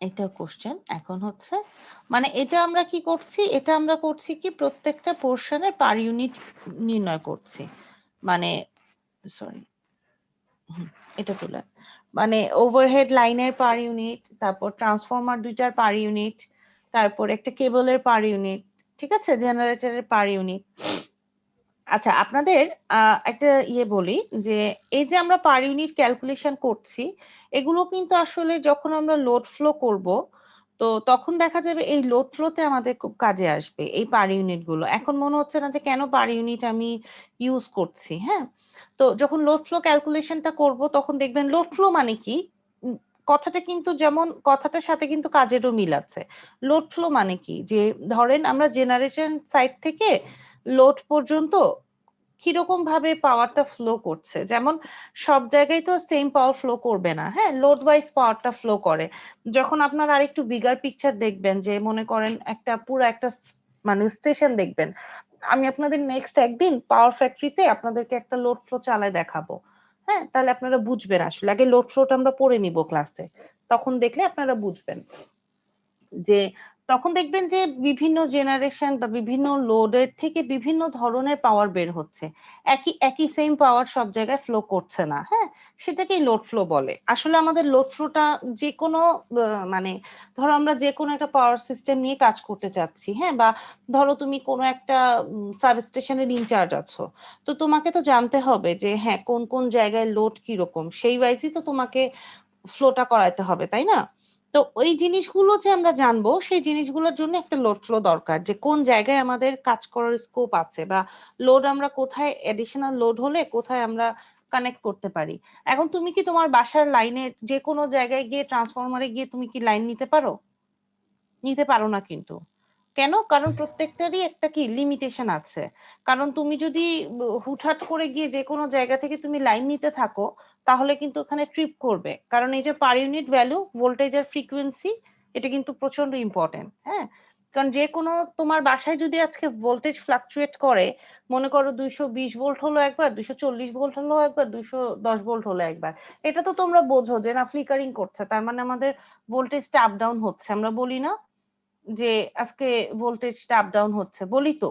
এটা কোশ্চেন। এখন হচ্ছে মানে এটা আমরা কি করছি, এটা আমরা করছি কি প্রত্যেকটা পোর্শনের পার ইউনিট নির্ণয় করছি। মানে সরি, এটা তুলে মানে ওভারহেড লাইনের পার ইউনিট, তারপর ট্রান্সফরমার দুইটার পার ইউনিট, তারপর একটা কেবলের পার ইউনিট, ঠিক আছে, জেনারেটরের পার ইউনিট। আচ্ছা আপনাদের একটা বলি যে এই যে আমরা পার ইউনিট ক্যালকুলেশন করছি, এগুলো কিন্তু আসলে যখন আমরা লোড ফ্লো করব, তো তখন দেখা যাবে এই লোড ফ্লোতে আমাদের খুব কাজে আসবে এই পার ইউনিট গুলো। এখন মনে হচ্ছে না যে কেন পার ইউনিট আমি ইউজ করছি, হ্যাঁ। তো যখন লোড ফ্লো ক্যালকুলেশনটা করব তখন দেখবেন লোড ফ্লো মানে কি, কথাটা কিন্তু যেমন কথাটার সাথে কিন্তু কাজেরও মিল আছে। লোড ফ্লো মানে কি, যে ধরেন আমরা জেনারেশন সাইড থেকে লোড পর্যন্ত কিরকম ভাবে পাওয়ারটা ফ্লো করছে, যেমন সব জায়গায় তো সেম পাওয়ার ফ্লো করবে না, হ্যাঁ, লোড ওয়াইজ পাওয়ারটা ফ্লো করে। যখন আপনার আরেকটু বিগার পিকচার দেখবেন, যে মনে করেন একটা পুরো একটা মানে স্টেশন দেখবেন, আমি আপনাদের নেক্সট একদিন পাওয়ার ফ্যাক্টরিতে আপনাদেরকে একটা লোড ফ্লো চালায় দেখাবো, হ্যাঁ, তাহলে আপনারা বুঝবেন। আসলে আগে লোড ফ্লোটা আমরা পড়ে নিব ক্লাসে, তখন দেখলে আপনারা বুঝবেন যে তখন দেখবেন যে বিভিন্ন জেনারেশন বা বিভিন্ন লোডের থেকে বিভিন্ন ধরনের পাওয়ার বের হচ্ছে, একই সেম পাওয়ার সব জায়গায় ফ্লো করছে না, হ্যাঁ, সেটাকেই লোড ফ্লো বলে। আসলে আমাদের লোড ফ্লোটা যে কোনো মানে ধরো আমরা যে কোনো একটা পাওয়ার সিস্টেম নিয়ে কাজ করতে চাচ্ছি, হ্যাঁ, বা ধরো তুমি কোনো একটা সাবস্টেশনের ইনচার্জ আছো, তো তোমাকে তো জানতে হবে যে হ্যাঁ কোন কোন জায়গায় লোড কিরকম, সেই ওয়াইজই তো তোমাকে ফ্লোটা করাইতে হবে, তাই না? তো ওই জিনিসগুলো যে আমরা জানবো, সেই জিনিসগুলোর জন্য একটা লোড ফ্লো দরকার, যে কোন জায়গায় আমাদের কাজ করার স্কোপ আছে, বা লোড আমরা কোথায় এডিশনাল লোড হলে কোথায় আমরা কানেক্ট করতে পারি। এখন তুমি কি তোমার বাসার লাইনে যে কোনো জায়গায় গিয়ে ট্রান্সফরমারে গিয়ে তুমি কি লাইন নিতে পারো? নিতে পারো না কিন্তু। কেন? কারণ প্রত্যেকটারই একটা কি লিমিটেশন আছে। কারণ তুমি যদি হুটহাট করে গিয়ে যে কোনো জায়গা থেকে তুমি লাইন নিতে থাকো, তাহলে কিন্তু ওখানে ট্রিপ করবে। কারণ এই যে পার ইউনিট ভ্যালু, ভোল্টেজ আর ফ্রিকোয়েন্সি, এটা কিন্তু প্রচন্ড ইম্পর্টেন্ট, হ্যাঁ। কারণ যে কোনো তোমার বাসায় যদি আজকে ভোল্টেজ ফ্লাকচুয়েট করে, মনে করো 220 ভোল্ট হলো একবার, 240 ভোল্ট হলো একবার, 210 ভোল্ট হলো একবার, এটা তো তোমরা বোঝো যে না ফ্লিকারিং করছে, তার মানে আমাদের ভোল্টেজটা আপ ডাউন হচ্ছে। আমরা বলি না যে আজকে ভোল্টেজটা আপ ডাউন হচ্ছে, বলি তো।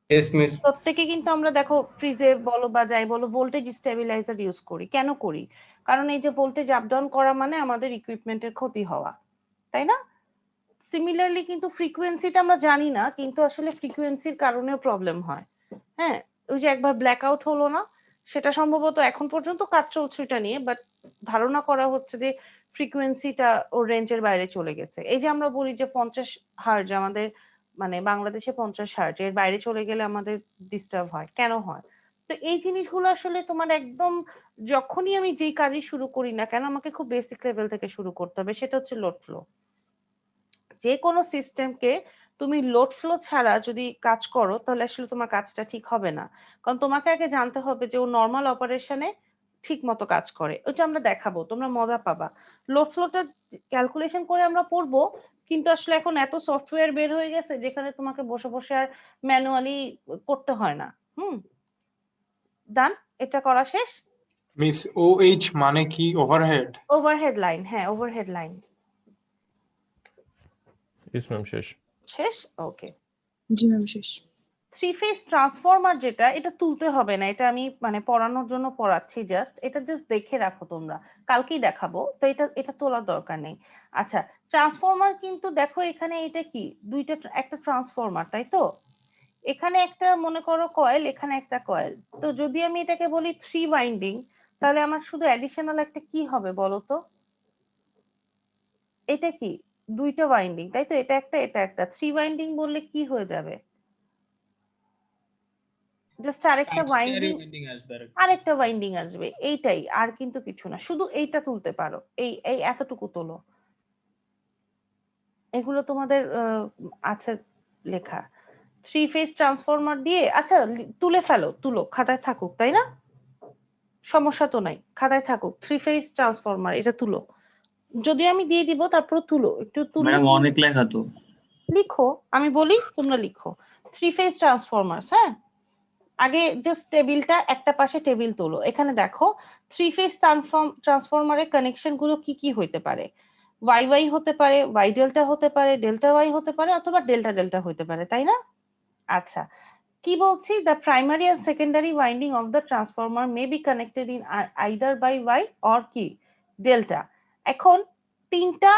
Yes miss. প্রত্যেকে কিন্তু আমরা দেখো ফ্রিজে বলো বা যাই বলো ভোল্টেজ স্টেবিলাইজার ইউজ করি। কেন করি? কারণ এই যে ভোল্টেজ আপ ডাউন করা মানে আমাদের ইকুইপমেন্টের ক্ষতি হওয়া, তাই না? সিমিলারলি কিন্তু ফ্রিকোয়েন্সিটা আমরা জানি না, কিন্তু আসলে ফ্রিকোয়েন্সির কারণেও প্রবলেম হয়, হ্যাঁ। ওই যে একবার ব্ল্যাক আউট হলো না, সেটা সম্ভবত এখন পর্যন্ত কাজ চলছে এটা নিয়ে, বাট ধারণা করা হচ্ছে যে ফ্রিকোয়েন্সিটা ওর রেঞ্জের বাইরে চলে গেছে। এই যে আমরা বলি যে 50 হার্জ আমাদের মানে বাংলাদেশে 50 হার্জ, এর বাইরে চলে গেলে আমাদের ডিস্টার্ব হয়। কেন হয়? তো এই জিনিসগুলো আসলে তোমার একদম যখনই আমি যেই কাজই শুরু করি না কেন, আমাকে খুব বেসিক লেভেল থেকে শুরু করতে হবে, সেটা হচ্ছে লোড ফ্লো। যে কোনো সিস্টেমকে তুমি লোড ফ্লো ছাড়া যদি কাজ করো, তাহলে আসলে তোমার কাজটা ঠিক হবে না। কারণ তোমাকে আগে জানতে হবে যে ও নর্মাল অপারেশনে ঠিক মতো কাজ করে। ওইটা আমরা দেখাবো, তোমরা মজা পাবা। লোড ফ্লোটা ক্যালকুলেশন করে আমরা পড়বো, কিন্তু আসলে এখন এত সফটওয়্যার বের হয়ে গেছে যেখানে তোমাকে বসে বসে আর ম্যানুয়ালি করতে হয় না। ডান, এটা করা শেষ। মিস ওএইচ মানে কি? ওভারহেড? ওভারহেড লাইন, হ্যাঁ ওভারহেড লাইন ইস ম্যাম শেষ। শেষ, ওকে। জি ম্যাম শেষ। থ্রি ফেজ ট্রান্সফরমার যেটা, এটা তুলতে হবে না, এটা আমি মানে পড়ানোর জন্য পড়াচ্ছি জাস্ট, এটা জাস্ট দেখে রাখো তোমরা, কালকেই দেখাবো, তো এটা তোলার দরকার নেই। আচ্ছা, ট্রান্সফরমার কিন্তু দেখো এখানে এটা কি দুইটা, একটা ট্রান্সফরমার, তাই তো? এখানে একটা মনে করো কয়েল, এখানে একটা কয়েল। তো যদি আমি এটাকে বলি 3 ওয়াইন্ডিং, তাহলে আমার শুধু অ্যাডিশনাল একটা কি হবে বলো তো? এটা কি দুইটা ওয়াইন্ডিং, তাই তো? এটা একটা 3 ওয়াইন্ডিং বললে কি হয়ে যাবে? জাস্ট আরেকটা ওয়াইন্ডিং আসবে, এইটাই, আর কিন্তু কিছু না। শুধু এইটা তুলতে পারো, এই এতটুকু তোলো। এগুলো তোমাদের আছে লেখা। 3 ফেজ ট্রান্সফরমার দিয়ে, আচ্ছা তুলে ফেলো, তুলো, খাতায় থাকুক, তাই না? সমস্যা তো নাই, খাতায় থাকুক। 3 ফেজ ট্রান্সফরমার, এটা তুলো। যদি আমি দিয়ে দিব তারপর তুলো, একটু তুলো। ম্যাডাম অনেক লেখা তো। লিখো, আমি বলি তোমরা লিখো। Three phase Transformers. হ্যাঁ, আগে জাস্ট টেবিলটা একটা পাশে টেবিল তোলো। এখানে দেখো থ্রি ফেজ ট্রান্সফরমারের কানেকশন গুলো কি কি হতে পারে। ওয়াই ওয়াই হতে পারে, ওয়াই ডেল্টা হতে পারে, ডেল্টা ওয়াই হতে পারে, অথবা ডেল্টা ডেল্টা হতে পারে, তাই না? আচ্ছা, কি বলছি, the primary and secondary winding of the transformer may be connected in either by Y or কি ডেল্টা। এখন তিনটা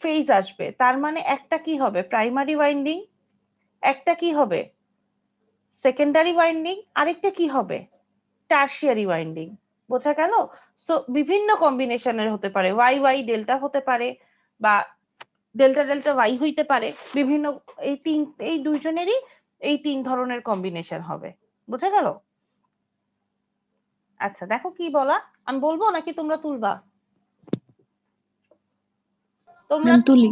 ফেজ আসবে, তার মানে একটা কি হবে প্রাইমারি ওয়াইন্ডিং, একটা কি হবে সেকেন্ডারি ওয়াইন্ডিং, আরেকটা কি হবে টারশিয়ারি ওয়াইন্ডিং। বোঝা গেল? সো বিভিন্ন কম্বিনেশনের হতে পারে, ওয়াই ওয়াই ডেল্টা হতে পারে, বা ডেল্টা ডেল্টা ওয়াই হইতে পারে, বিভিন্ন এই দুইজনেরই এই তিন ধরনের কম্বিনেশন হবে। বোঝা গেল? আচ্ছা, দেখো কি বলা, আমি বলবো নাকি তোমরা তুলবা? তোমরা তুলি।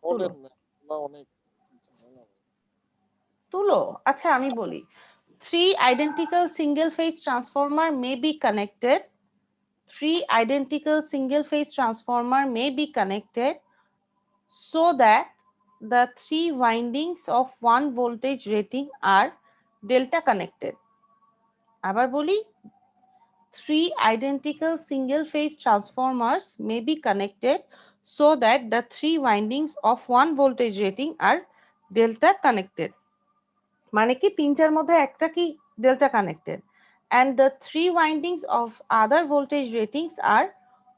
বলেন না, না অনেক ঝামেলা। তুলো। আচ্ছা, আমি বলি, three identical single phase transformer may be connected. Three identical single phase transformer may be connected so that the three windings of one voltage rating are delta connected. আবার বলি, three identical single phase transformers may be connected so that the three windings of one voltage rating are delta connected. মানে কি তিনটার মধ্যে একটা কি delta connected, and the three windings of other voltage ratings are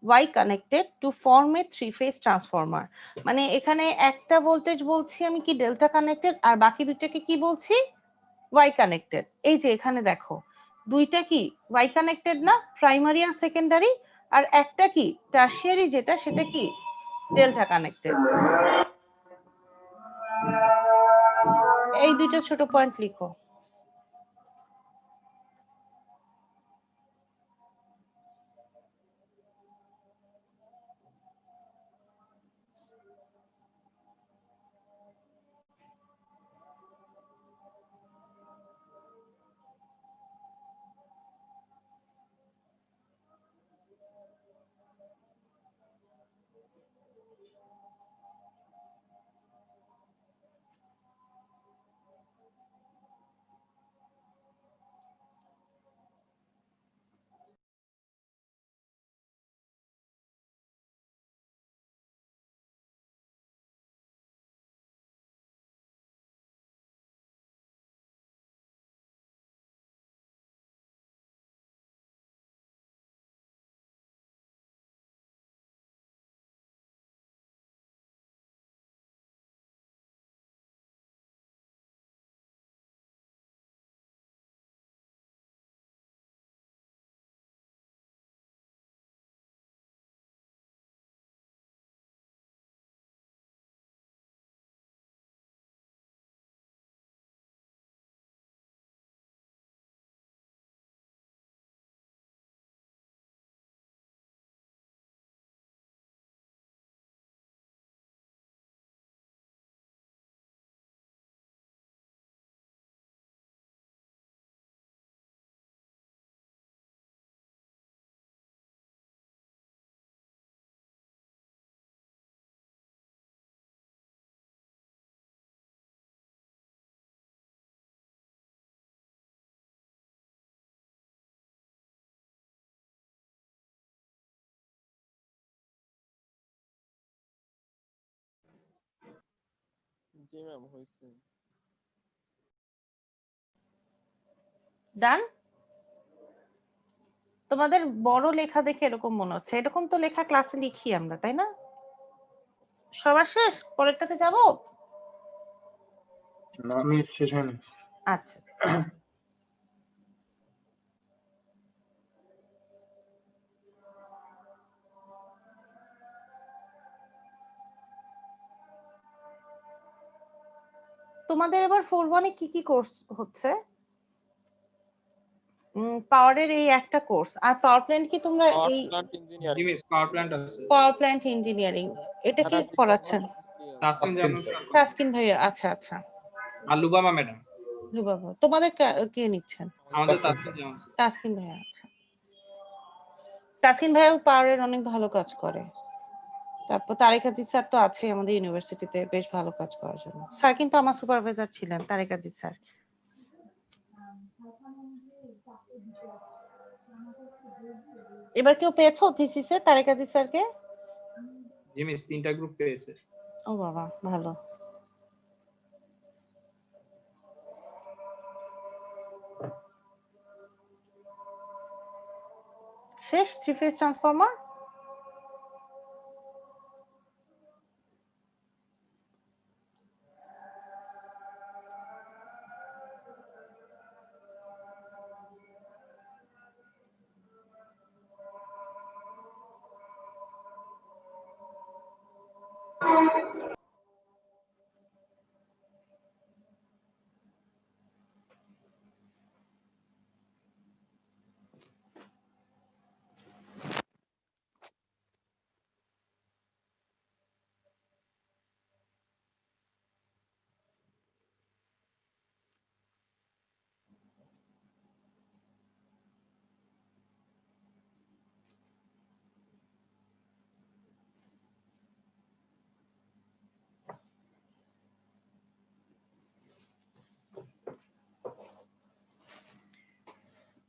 Y connected to form a three phase transformer. মানে এখানে একটা voltage বলছি আমি কি ডেল্টা কানেক্টেড, আর বাকি দুইটাকে কি বলছি Y কানেক্টেড। এই যে এখানে দেখো দুইটা কি Y কানেক্টেড না, প্রাইমারি আর সেকেন্ডারি, আর একটা কি টারশিয়ারি যেটা সেটা কি ডেল্টা কানেক্টেড। এই দুইটা ছোট পয়েন্ট লিখো। জি ম্যাম হয়েছে। ডান? তোমাদের বড় লেখা দেখে এরকম মনে হচ্ছে, এরকম তো লেখা ক্লাসে লিখি আমরা, তাই না? সবার শেষ, পরেরটাতে যাব। না আমি শেষ হয়নি। আচ্ছা, তোমাদের এবার 4-1 এ কি কি কোর্স হচ্ছে? পাওয়ারের এই একটা কোর্স, আর পাওয়ার প্ল্যান্ট কি তোমরা পাওয়ার এই প্ল্যান্ট ইঞ্জিনিয়ারিং। জিমিস পাওয়ার প্ল্যান্ট আছে। পাওয়ার প্ল্যান্ট ইঞ্জিনিয়ারিং এটা কি পড়াচ্ছেন? তাসকিন জামান স্যার তাসকিন ভাইয়া, আচ্ছা আচ্ছা। আর লুবামা ম্যাডাম। লুবাবা, তোমাদের কে নিচ্ছেন? আমাদের তাসকিন জামান স্যার। তাসকিন ভাইয়া, আচ্ছা। তাসকিন ভাইয়া পাওয়ারের অনেক ভালো কাজ করে। তারপর তারেক আজিজ স্যার তো আছে আমাদের ইউনিভার্সিটিতে বেশ ভালো কাজ করার জন্য। স্যার কিন্তু আমার সুপারভাইজার ছিলেন তারেক আজিজ স্যার। এবার কেউ পেয়েছো থিসিসে তারেক আজিজ স্যারকে? জি মিস 3টা গ্রুপ পেয়েছে। ও বাবা ভালো। শেষ 3 ফেজ ট্রান্সফরমার?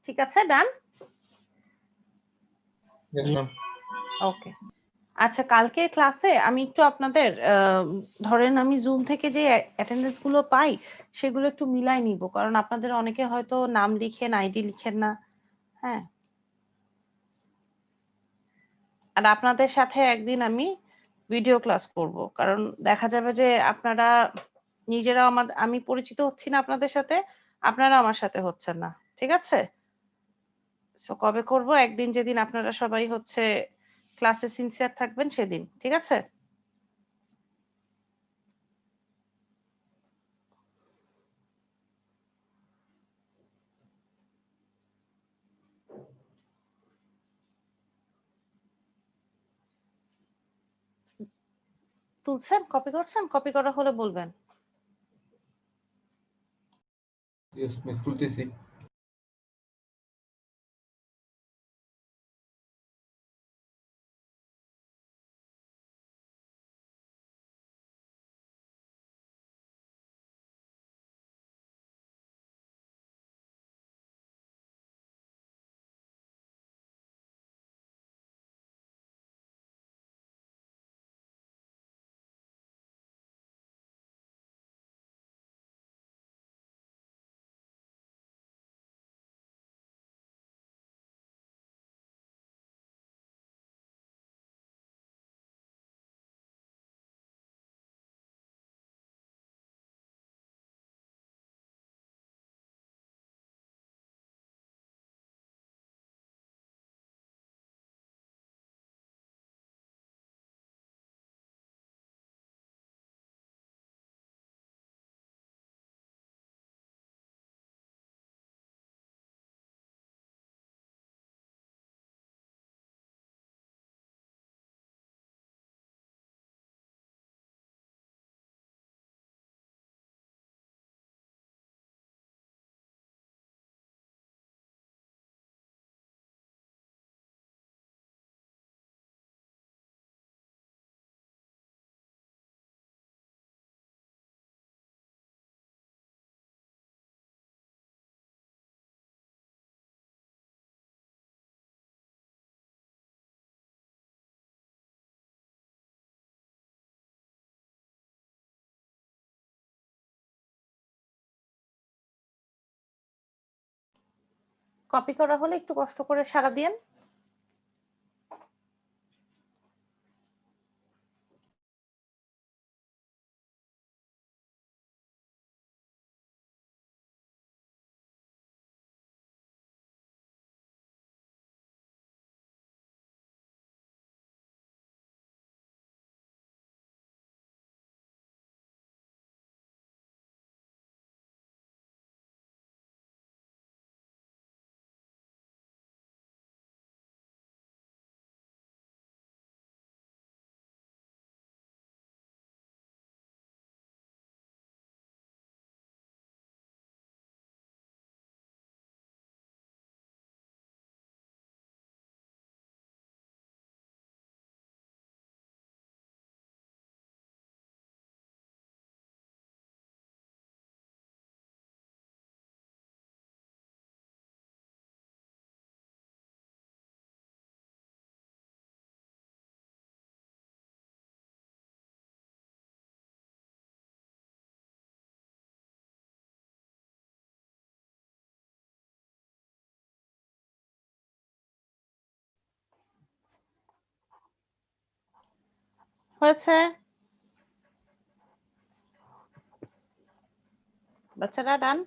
ঠিক আছে ডান। Yes, ma'am. ওকে আচ্ছা কালকে ক্লাসে আমি একটু আপনাদের ধরেন আমি জুম থেকে যে অ্যাটেন্ডেন্স গুলো পাই সেগুলো একটু মিলাই নিব, কারণ আপনাদের অনেকে হয়তো নাম লিখেন আইডি লিখেন না। হ্যাঁ, আর আপনাদের সাথে একদিন আমি ভিডিও ক্লাস করব, কারণ দেখা যাবে যে আপনারা নিজেরা আমি পরিচিত হচ্ছি না আপনাদের সাথে, আপনারা আমার সাথে হচ্ছেন না। ঠিক আছে, সো কবে করব? একদিন যেদিন আপনারা সবাই হচ্ছে ক্লাসে সিনসিয়ার থাকবেন সেদিন। ঠিক আছে, তুলছেন? কপি করছেন? কপি করা হলে বলবেন। Yes miss তুলতেছি। কপি করা হলে একটু কষ্ট করে সাড়া দিয়েন। হয়েছে? বাচ্চারা ডান?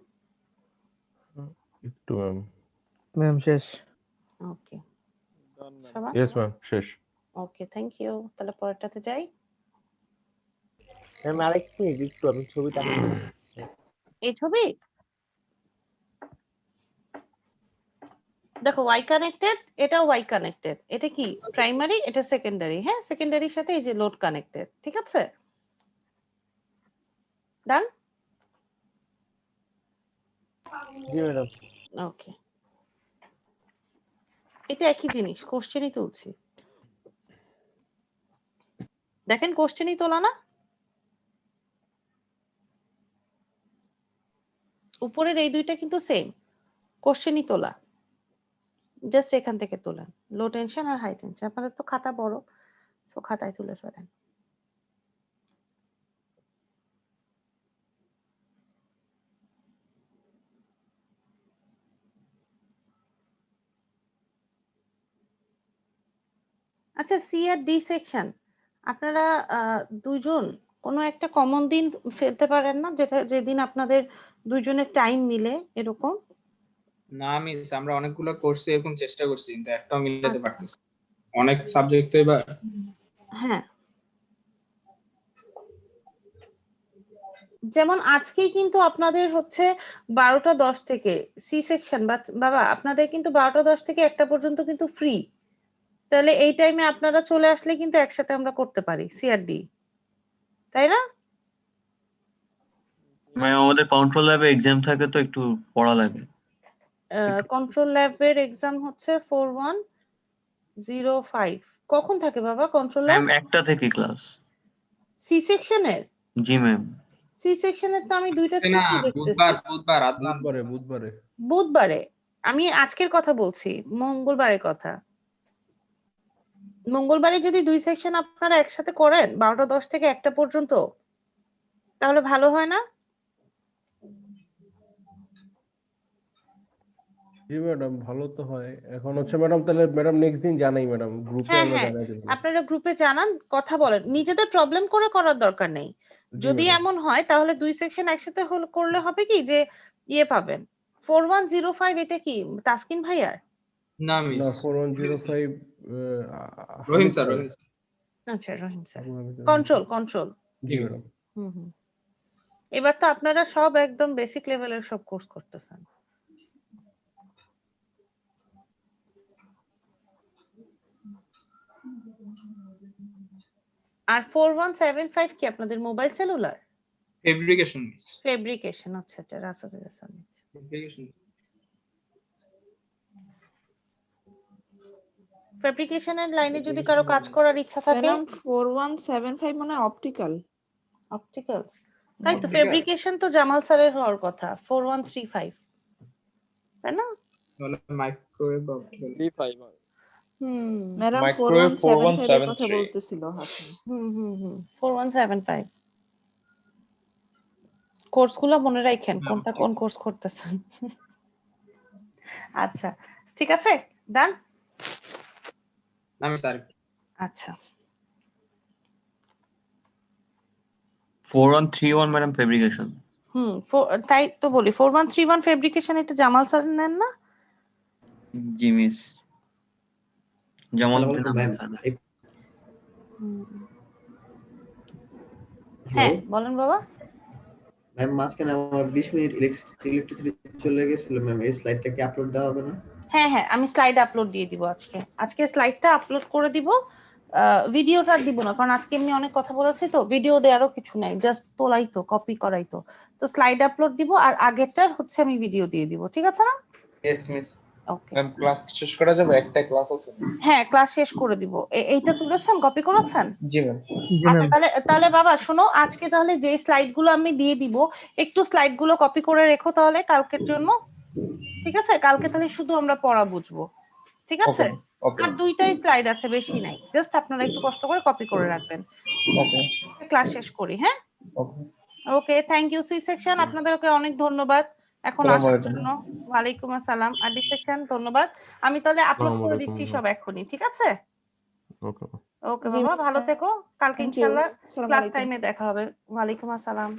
একটু ম্যাম। ম্যাম শেষ। ওকে Done, ma'am. সবাই ইয়েস ম্যাম, শেষ। ওকে, থ্যাংক ইউ। তাহলে পরেরটাতে যাই। ম্যাম আরেক মিনিট একটু আমি ছবিটা এই ছবি দেখো ওয়াই কানেক্টেড, এটাও ওয়াই কানেক্টেড। এটা কি প্রাইমারি, এটা সেকেন্ডারি। হ্যাঁ, সেকেন্ডারির সাথে এই যে লোড কানেক্টেড, ঠিক আছে? ডান? জি ম্যাডাম। ওকে, এটা একই জিনিস, কোশ্চেনই তুলছি। দেখেন কোশ্চেনই তোলা না? উপরের এই দুইটা কিন্তু সেম, কোশ্চেনই তোলা, জাস্ট এখান থেকে তোলেন। লো টেনশন আর হাই টেনশন। আপনাদের তো খাতা বড়, সো খাতায় তুলে ফেলেন। আচ্ছা, সি আর ডি সেকশন আপনারা দুইজন কোনো একটা কমন দিন ফেলতে পারেন না, যেটা যেদিন আপনাদের দুইজনের টাইম মিলে এরকম? না মিস, আমরা অনেকগুলো কোর্সে এরকম চেষ্টা করছি কিন্তু একটাও মিলাতে আচ্ছা। পারতেছি না। অনেক সাবজেক্ট তো এবার। হ্যাঁ, যেমন আজকেই কিন্তু আপনাদের হচ্ছে 12টা 10 থেকে সি সেকশন, বাবা আপনাদের কিন্তু 12টা 10 থেকে 1টা পর্যন্ত কিন্তু ফ্রি। তাহলে এই টাইমে আপনারা চলে আসলে কিন্তু একসাথে আমরা করতে পারি সি আর ডি, তাই না? ম্যাম আমাদের কন্ট্রোল ল্যাবে এক্সাম থাকে তো একটু পড়া লাগে। কন্ট্রোল ল্যাবের এক্সাম হচ্ছে 4105। কখন থাকে বাবা কন্ট্রোল ল্যাব? ম্যাম 1টা থেকে ক্লাস। সি সেকশনের? জি ম্যাম। সি সেকশনের তো আমি 2টা না, থেকে দেখতেছি। বুধবার আদনান। বুধবারে। বুধবারে? আমি আজকের কথা বলছি, মঙ্গলবারের কথা। মঙ্গলবারে যদি 2 সেকশন আপনারা একসাথে করেন 12টা 10 থেকে 1টা পর্যন্ত, তাহলে ভালো হয় না? জি ম্যাডাম, ভালো তো হয়। এখন হচ্ছে ম্যাডাম, তাহলে ম্যাডাম নেক্সট দিন জানাই ম্যাডাম, গ্রুপে হ্যাঁ আমরা হ্যাঁ, জানাই দেব। আপনারা গ্রুপে জানান, কথা বলেন, নিজেদের প্রবলেম করে করার দরকার নেই। জি যদি ম্যাডাম। এমন হয় তাহলে 2 সেকশন একসাথে করলে হবে কি যে ইয়ে পাবেন। 4105 এটা কি তাসকিন ভাইয়ার? না না, মিস, 4105 রহিম স্যার, রহিম স্যার। আচ্ছা, রহিম স্যার। কন্ট্রোল। কন্ট্রোল। জি ম্যাডাম। হুম। এবার তো আপনারা সব একদম বেসিক লেভেলের সব কোর্স করতেছেন। আর 4175 কি আপনাদের mobile cellular? Fabrication miss, fabrication. আচ্ছা আচ্ছা, রাসেল হাসান। ফেব্রিকেশন। ফেব্রিকেশনের লাইনে যদি কারো কাজ করার ইচ্ছা থাকে? ম্যাডাম 4175 মানে অপটিক্যাল। অপটিক্যাল, তাই তো। Optical? ফেব্রিকেশন তো জামাল স্যারের হওয়ার কথা 4135, তাই না? তাহলে মাইক্রোওয়েভ অপটিক্যাল। 35 হয়। ম্যাডাম Microwave 4175 এর কথা 4173 বলতেছিল হাসান। 4175। কোর্সগুলো মনে রাখেন, কোনটা কোন কোর্স করতেছেন। আচ্ছা, ঠিক আছে, ডান। না মিস, স্যার আচ্ছা, 4131 ম্যাডাম ফেব্রিকেশন। তাই তো বলি 4131 ফেব্রিকেশন, এটা জামাল স্যার নেন না? জি মিস। যেমন হ্যাঁ বলেন বাবা। ম্যাম মাঝখানে আমার 20 মিনিট ইলেকট্রিসিটি চলে গেছিল ম্যাম, এই স্লাইডটা কি আপলোড দেওয়া হবে না? হ্যাঁ হ্যাঁ, আমি স্লাইড আপলোড দিয়ে দিব আজকে স্লাইডটা আপলোড করে দিব। ভিডিওটা দিব না, কারণ আজকে এমনি অনেক কথা বলেছি তো, ভিডিও দেওয়ারও কিছু নাই, জাস্ট তোলাই তো, কপি করাই তো। তো স্লাইড আপলোড দিব, আর আগেরটার হচ্ছে আমি ভিডিও দিয়ে দিব, ঠিক আছে না? Yes miss. Okay, ma'am class শেষ করা যাবে? একটা ক্লাস আছে। হ্যাঁ ক্লাস শেষ করে দিব। এইটা তুলেছেন, কপি করেছেন? জি ম্যাম। আচ্ছা, তাহলে বাবা শোনো, আজকে তাহলে যে স্লাইড গুলো আমি দিয়ে দিব, একটু স্লাইড গুলো কপি করে রেখো তাহলে কালকের জন্য, ঠিক আছে? কালকে তাহলে শুধু আমরা পড়া বুঝবো, ঠিক আছে? ওকে আর 2টাই স্লাইড আছে, বেশি নাই, জাস্ট আপনারা একটু কষ্ট করে কপি করে রাখবেন। ওকে ক্লাস শেষ করি, হ্যাঁ? ওকে। ওকে, থ্যাংক ইউ সি সেকশন, আপনাদেরকে অনেক ধন্যবাদ এখন আসসালামু আসার আলাইকুম। জন্য। ওয়ালাইকুম আসসালাম। আর ডি সেকশন ধন্যবাদ। আমি তাহলে আপলোড আসসালামু করে আলাইকুম। দিচ্ছি সব এখনই, ঠিক আছে? ওকে। ওকে জি বাবা, ভালো ম্যাম, থেকো। কালকে থ্যাংক ইউ। ইনশাআল্লাহ আসসালামু ক্লাস আলাইকুম। টাইমে দেখা হবে। ওয়ালাইকুম আসসালাম।